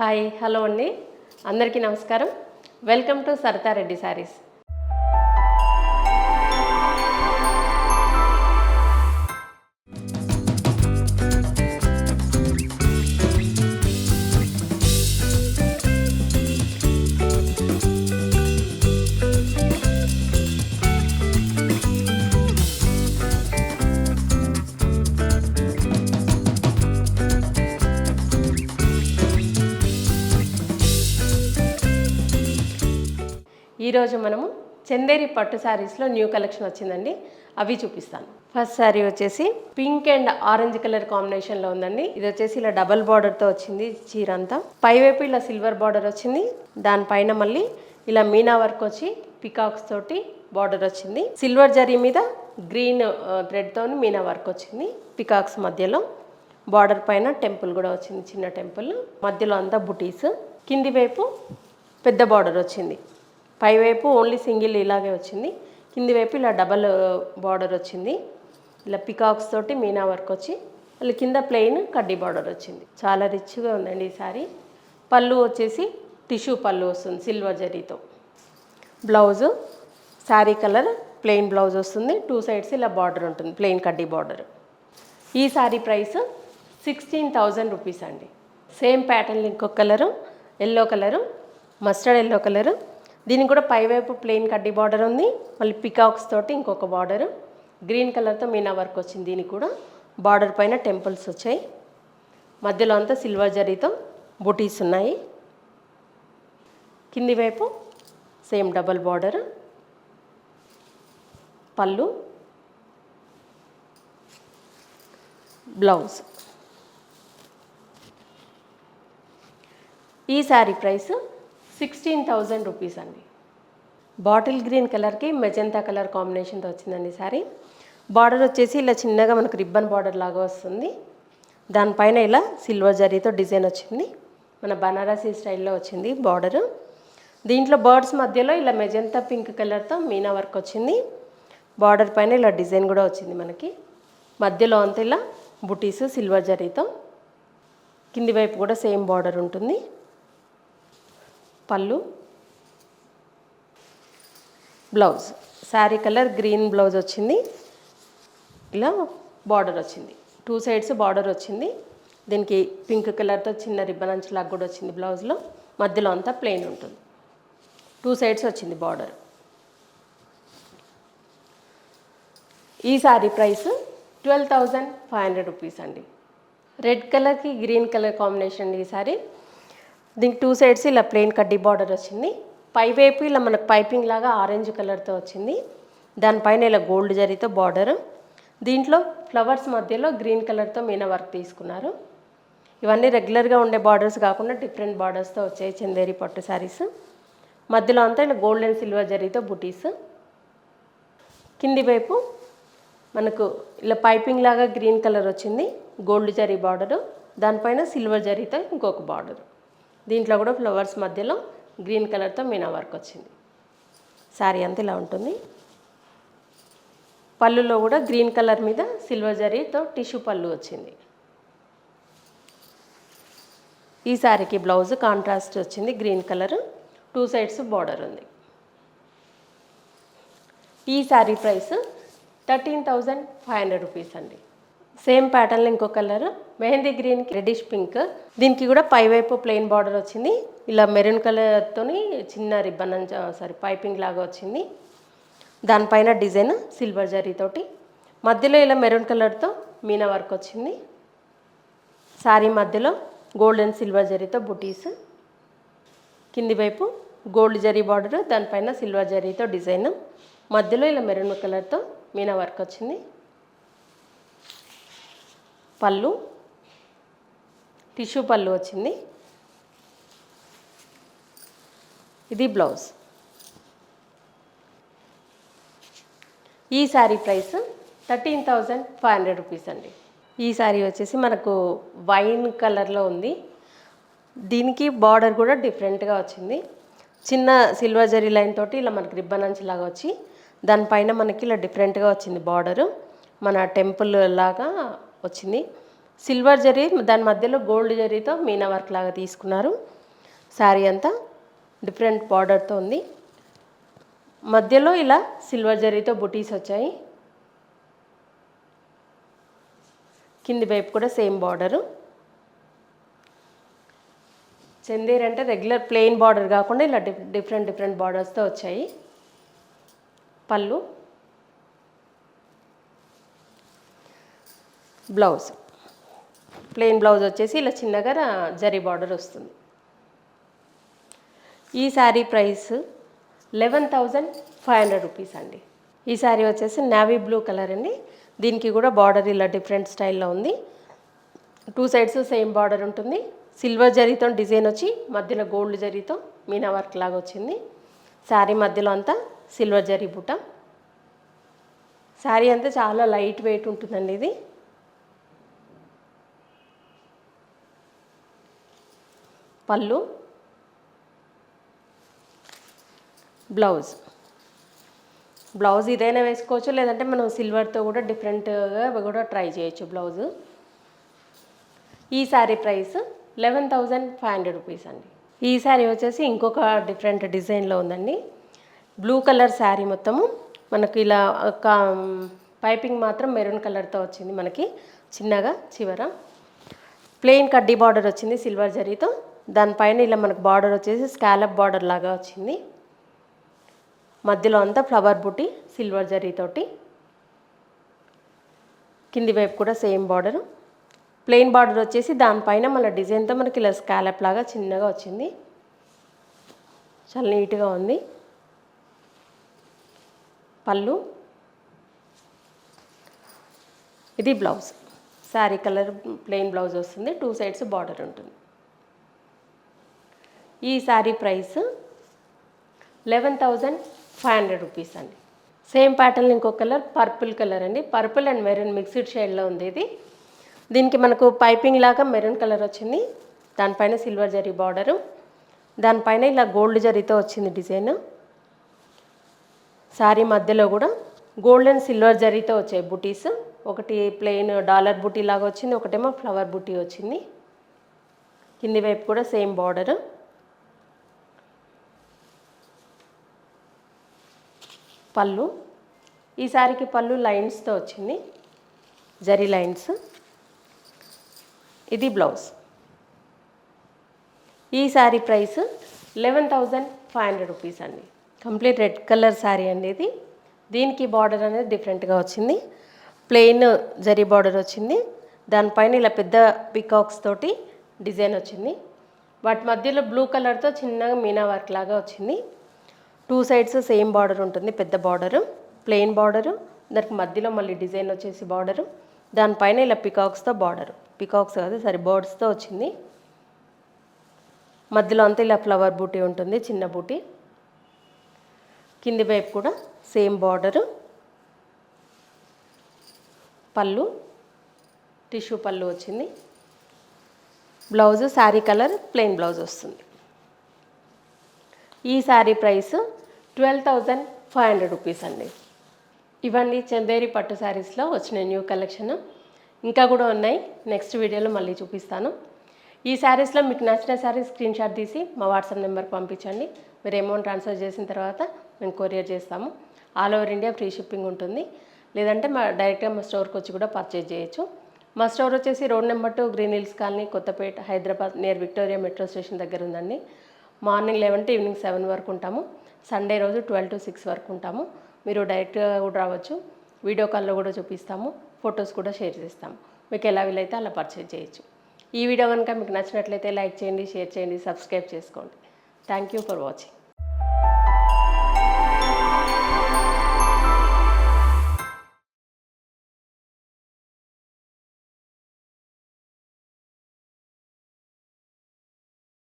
Hi hello అండి, అందరికీ నమస్కారం. Welcome to Saritha Reddy sarees. ఈరోజు మనము చందేరి పట్టు శారీస్లో న్యూ కలెక్షన్ వచ్చిందండి, అవి చూపిస్తాను. ఫస్ట్ శారీ వచ్చేసి పింక్ అండ్ ఆరెంజ్ కలర్ కాంబినేషన్లో ఉందండి. ఇది వచ్చేసి ఇలా డబల్ బార్డర్తో వచ్చింది చీర అంతా. పైవైపు ఇలా సిల్వర్ బార్డర్ వచ్చింది, దానిపైన మళ్ళీ ఇలా మీనా వర్క్ వచ్చి పికాక్స్ తోటి బార్డర్ వచ్చింది. సిల్వర్ జరీ మీద గ్రీన్ థ్రెడ్తో మీనా వర్క్ వచ్చింది. పికాక్స్ మధ్యలో బార్డర్ పైన టెంపుల్ కూడా వచ్చింది, చిన్న టెంపుల్. మధ్యలో అంతా బుటీస్. కింది వైపు పెద్ద బార్డర్ వచ్చింది. పైవైపు ఓన్లీ సింగిల్ ఇలాగే వచ్చింది, కింది వైపు ఇలా డబల్ బార్డర్ వచ్చింది. ఇలా పికాక్స్ తోటి మీనా వర్క్ వచ్చి మళ్ళీ కింద ప్లెయిన్ కడ్డీ బార్డర్ వచ్చింది. చాలా రిచ్గా ఉందండి ఈ సారీ. పళ్ళు వచ్చేసి టిష్యూ పళ్ళు వస్తుంది సిల్వర్ జరీతో. Blouse sari colour plain blouse వస్తుంది, 2 సైడ్స్ ఇలా బార్డర్ ఉంటుంది, ప్లెయిన్ కడ్డీ బార్డర్. ఈ సారీ ప్రైస్ 16,000 రూపీస్ అండి. సేమ్ ప్యాటర్న్ ఇంకొక colour yellow colour, mustard yellow colour. దీనికి కూడా పైవైపు ప్లెయిన్ కడ్డీ బార్డర్ ఉంది, మళ్ళీ పికాక్స్ తోటి ఇంకొక బార్డరు. గ్రీన్ కలర్తో మీనా వర్క్ వచ్చింది. దీనికి కూడా బార్డర్ పైన టెంపుల్స్ వచ్చాయి. మధ్యలో అంతా సిల్వర్ జరీతో బుటీస్ ఉన్నాయి. కింది వైపు సేమ్ డబల్ బార్డర్. పళ్ళు, బ్లౌజ్. ఈ శారీ ప్రైస్ 16,000 రూపీస్ అండి. బాటిల్ గ్రీన్ కలర్కి మెజంతా కలర్ కాంబినేషన్తో వచ్చిందండి శారీ. బార్డర్ వచ్చేసి ఇలా చిన్నగా మనకు రిబ్బన్ బార్డర్ లాగా వస్తుంది. దానిపైన ఇలా సిల్వర్ జరీతో డిజైన్ వచ్చింది, మన బనారసీ స్టైల్లో వచ్చింది బార్డరు. దీంట్లో బర్డ్స్ మధ్యలో ఇలా మెజంతా పింక్ కలర్తో మీనా వర్క్ వచ్చింది. బార్డర్ పైన ఇలా డిజైన్ కూడా వచ్చింది మనకి. మధ్యలో అంతా ఇలా బుటీస్ సిల్వర్ జరీతో. కింది వైపు కూడా సేమ్ బార్డర్ ఉంటుంది. పళ్ళు, blouse. Sari colour green blouse వచ్చింది, ఇలా బార్డర్ వచ్చింది, 2 సైడ్స్ బార్డర్ వచ్చింది. దీనికి పింక్ కలర్తో చిన్న రిబ్బన్ అంచులాగా కూడా వచ్చింది బ్లౌజ్లో. మధ్యలో అంతా ప్లెయిన్ ఉంటుంది, 2 సైడ్స్ వచ్చింది బార్డర్. ఈ శారీ ప్రైస్ 12,500 రూపీస్ అండి. రెడ్ కలర్కి గ్రీన్ కలర్ కాంబినేషన్ ఈ శారీ. దీనికి 2 సైడ్స్ ఇలా ప్లెయిన్ కడ్డీ బార్డర్ వచ్చింది. పైవైపు ఇలా మనకు పైపింగ్ లాగా ఆరెంజ్ కలర్తో వచ్చింది, దానిపైన ఇలా గోల్డ్ జరీతో బార్డర్. దీంట్లో ఫ్లవర్స్ మధ్యలో గ్రీన్ కలర్తో మీనా వర్క్ తీసుకున్నారు. ఇవన్నీ రెగ్యులర్గా ఉండే బార్డర్స్ కాకుండా డిఫరెంట్ బార్డర్స్తో వచ్చాయి చందేరి పట్టు శారీస్. మధ్యలో అంతా ఇలా గోల్డ్ అండ్ సిల్వర్ జరీతో బుటీస్. కింది వైపు మనకు ఇలా పైపింగ్ లాగా గ్రీన్ కలర్ వచ్చింది, గోల్డ్ జరీ బార్డరు. దానిపైన సిల్వర్ జరీతో ఇంకొక బార్డర్. దీంట్లో కూడా ఫ్లవర్స్ మధ్యలో గ్రీన్ కలర్తో మీనా వర్క్ వచ్చింది. శారీ అంతా ఇలా ఉంటుంది. పళ్ళులో కూడా గ్రీన్ కలర్ మీద సిల్వర్ జరీతో టిష్యూ పళ్ళు వచ్చింది. ఈ శారీకి బ్లౌజ్ కాంట్రాస్ట్ వచ్చింది, గ్రీన్ కలర్, 2 సైడ్స్ బార్డర్ ఉంది. ఈ శారీ ప్రైస్ 13,500 రూపీస్ అండి. సేమ్ ప్యాటర్న్లో ఇంకో కలర్ మెహందీ గ్రీన్కి రెడ్డిష్ పింక్. దీనికి కూడా పైవైపు ప్లెయిన్ బార్డర్ వచ్చింది, ఇలా మెరూన్ కలర్తో చిన్న రిబ్బన్ పైపింగ్ లాగా వచ్చింది. దానిపైన డిజైన్ సిల్వర్ జరీతోటి, మధ్యలో ఇలా మెరూన్ కలర్తో మీనా వర్క్ వచ్చింది. శారీ మధ్యలో గోల్డ్ అండ్ సిల్వర్ జరీతో బుటీస్. కింది వైపు గోల్డ్ జరీ బార్డర్, దానిపైన సిల్వర్ జరీతో డిజైన్. మధ్యలో ఇలా మెరూన్ కలర్తో మీనా వర్క్ వచ్చింది. పళ్ళు టిష్యూ పళ్ళు వచ్చింది. ఇది బ్లౌజ్. ఈ శారీ ప్రైస్ 13,500 రూపీస్ అండి. ఈ శారీ వచ్చేసి మనకు వైన్ కలర్లో ఉంది. దీనికి బార్డర్ కూడా డిఫరెంట్గా వచ్చింది, చిన్న సిల్వర్ జరీ లైన్ తోటి ఇలా మనకి రిబ్బన్ అంచులాగా వచ్చి దానిపైన మనకి ఇలా డిఫరెంట్గా వచ్చింది బార్డరు, మన టెంపుల్ లాగా వచ్చింది. సిల్వర్ జరీ దాని మధ్యలో గోల్డ్ జరీతో మీనా వర్క్ లాగా తీసుకున్నారు. శారీ అంతా డిఫరెంట్ బార్డర్తో ఉంది. మధ్యలో ఇలా సిల్వర్ జరీతో బుటీస్ వచ్చాయి. కింది వైపు కూడా సేమ్ బార్డరు. చందేరి అంటే రెగ్యులర్ ప్లెయిన్ బార్డర్ కాకుండా ఇలా డిఫరెంట్ బార్డర్స్తో వచ్చాయి. పళ్ళు, బ్లౌజ్ ప్లెయిన్ బ్లౌజ్ వచ్చేసి ఇలా చిన్నగా జరీ బార్డర్ వస్తుంది. ఈ శారీ ప్రైస్ 11,500 రూపీస్ అండి. ఈ శారీ వచ్చేసి నావీ బ్లూ కలర్ అండి. దీనికి కూడా బార్డర్ ఇలా డిఫరెంట్ స్టైల్లో ఉంది. 2 సైడ్స్ సేమ్ బార్డర్ ఉంటుంది. సిల్వర్ జరీతో డిజైన్ వచ్చి మధ్యలో గోల్డ్ జరీతో మీనా వర్క్ లాగా వచ్చింది. శారీ మధ్యలో అంతా సిల్వర్ జరీ బుట్ట. శారీ అంతా చాలా లైట్ వెయిట్ ఉంటుందండి. ఇది పళ్ళు, బ్లౌజ్ ఇదైనా వేసుకోవచ్చు, లేదంటే మనం సిల్వర్తో కూడా డిఫరెంట్గా కూడా ట్రై చేయొచ్చు బ్లౌజు. ఈ శారీ ప్రైస్ 11,500 రూపీస్ అండి. ఈ శారీ వచ్చేసి ఇంకొక డిఫరెంట్ డిజైన్లో ఉందండి. బ్లూ కలర్ శారీ మొత్తము మనకి ఇలా పైపింగ్ మాత్రం మెరూన్ కలర్తో వచ్చింది. మనకి చిన్నగా చివర ప్లెయిన్ కడ్డీ బార్డర్ వచ్చింది సిల్వర్ జరీతో. దానిపైన ఇలా మనకు బార్డర్ వచ్చేసి స్కాలప్ బార్డర్ లాగా వచ్చింది. మధ్యలో అంతా ఫ్లవర్ బుట్టి సిల్వర్ జరీతోటి. కింది వైపు కూడా సేమ్ బార్డరు. ప్లెయిన్ బార్డర్ వచ్చేసి దానిపైన మళ్ళీ డిజైన్తో మనకి ఇలా స్కాలప్ లాగా చిన్నగా వచ్చింది. చాలా నీట్గా ఉంది. పళ్ళు, ఇది blouse. Sari colour plain blouse వస్తుంది. 2 సైడ్స్ బార్డర్ ఉంటుంది. ఈ శారీ ప్రైస్ 11,500 రూపీస్ అండి. సేమ్ ప్యాటర్న్ ఇంకో కలర్ పర్పుల్ కలర్ అండి. పర్పుల్ అండ్ మెరూన్ మిక్స్డ్ షేడ్లో ఉంది ఇది. దీనికి మనకు పైపింగ్ లాగా మెరూన్ కలర్ వచ్చింది. దానిపైన సిల్వర్ జరీ బార్డరు. దానిపైన ఇలా గోల్డ్ జరీతో వచ్చింది డిజైన్. శారీ మధ్యలో కూడా గోల్డ్ అండ్ సిల్వర్ జరీతో వచ్చాయి బుటీస్. ఒకటి ప్లెయిన్ డాలర్ బుటీ లాగా వచ్చింది, ఒకటేమో ఫ్లవర్ బుటీ వచ్చింది. కింది వైపు కూడా సేమ్ బార్డరు. పళ్ళు, ఈ శారీకి పళ్ళు లైన్స్తో వచ్చింది, జరీ లైన్స్. ఇది బ్లౌజ్. ఈ శారీ ప్రైస్ 11,500 రూపీస్ అండి. కంప్లీట్ రెడ్ కలర్ శారీ అండి ఇది. దీనికి బార్డర్ అనేది డిఫరెంట్గా వచ్చింది. ప్లెయిన్ జరీ బార్డర్ వచ్చింది. దానిపైన ఇలా పెద్ద పికాక్స్ తోటి డిజైన్ వచ్చింది. వాటి మధ్యలో బ్లూ కలర్తో చిన్నగా మీనా వర్క్ లాగా వచ్చింది. 2 సైడ్స్ సేమ్ బార్డర్ ఉంటుంది, పెద్ద బార్డరు, ప్లెయిన్ బార్డరు. దానికి మధ్యలో మళ్ళీ డిజైన్ వచ్చేసి బార్డరు. దానిపైన ఇలా పికాక్స్తో బార్డరు, పికాక్స్ కాదు సరే బర్డ్స్తో వచ్చింది. మధ్యలో అంతా ఇలా ఫ్లవర్ బూటీ ఉంటుంది, చిన్న బూటీ. కింది వైపు కూడా సేమ్ బార్డరు. పళ్ళు, టిష్యూ పళ్ళు వచ్చింది. Blouse sari colour plain blouse వస్తుంది. ఈ శారీ ప్రైస్ 12,500 రూపీస్ అండి. ఇవన్నీ చందేరి పట్టు శారీస్లో వచ్చిన న్యూ కలెక్షన్. ఇంకా కూడా ఉన్నాయి, నెక్స్ట్ వీడియోలో మళ్ళీ చూపిస్తాను. ఈ శారీస్లో మీకు నచ్చిన శారీ స్క్రీన్ షాట్ తీసి మా వాట్సాప్ నెంబర్కి పంపించండి. మీరు అమౌంట్ ట్రాన్స్ఫర్ చేసిన తర్వాత మేము కొరియర్ చేస్తాము. All over India free shipping ఉంటుంది. లేదంటే డైరెక్ట్గా మా స్టోర్కి వచ్చి కూడా పర్చేజ్ చేయొచ్చు. మా స్టోర్ వచ్చేసి road number 2 green hills colony, Kothapet, Hyderabad, near Victoria metro station దగ్గర ఉందండి. మార్నింగ్ 11 to ఈవినింగ్ 7 వరకు ఉంటాము. సండే రోజు 12 to 6 వరకు ఉంటాము. మీరు డైరెక్ట్గా కూడా రావచ్చు. వీడియో కాల్లో కూడా చూపిస్తాము, ఫొటోస్ కూడా షేర్ చేస్తాము. మీకు ఎలా వీలైతే అలా పర్చేజ్ చేయొచ్చు. ఈ వీడియో కనుక మీకు నచ్చినట్లయితే లైక్ చేయండి, షేర్ చేయండి, సబ్స్క్రైబ్ చేసుకోండి. Thank you for watching.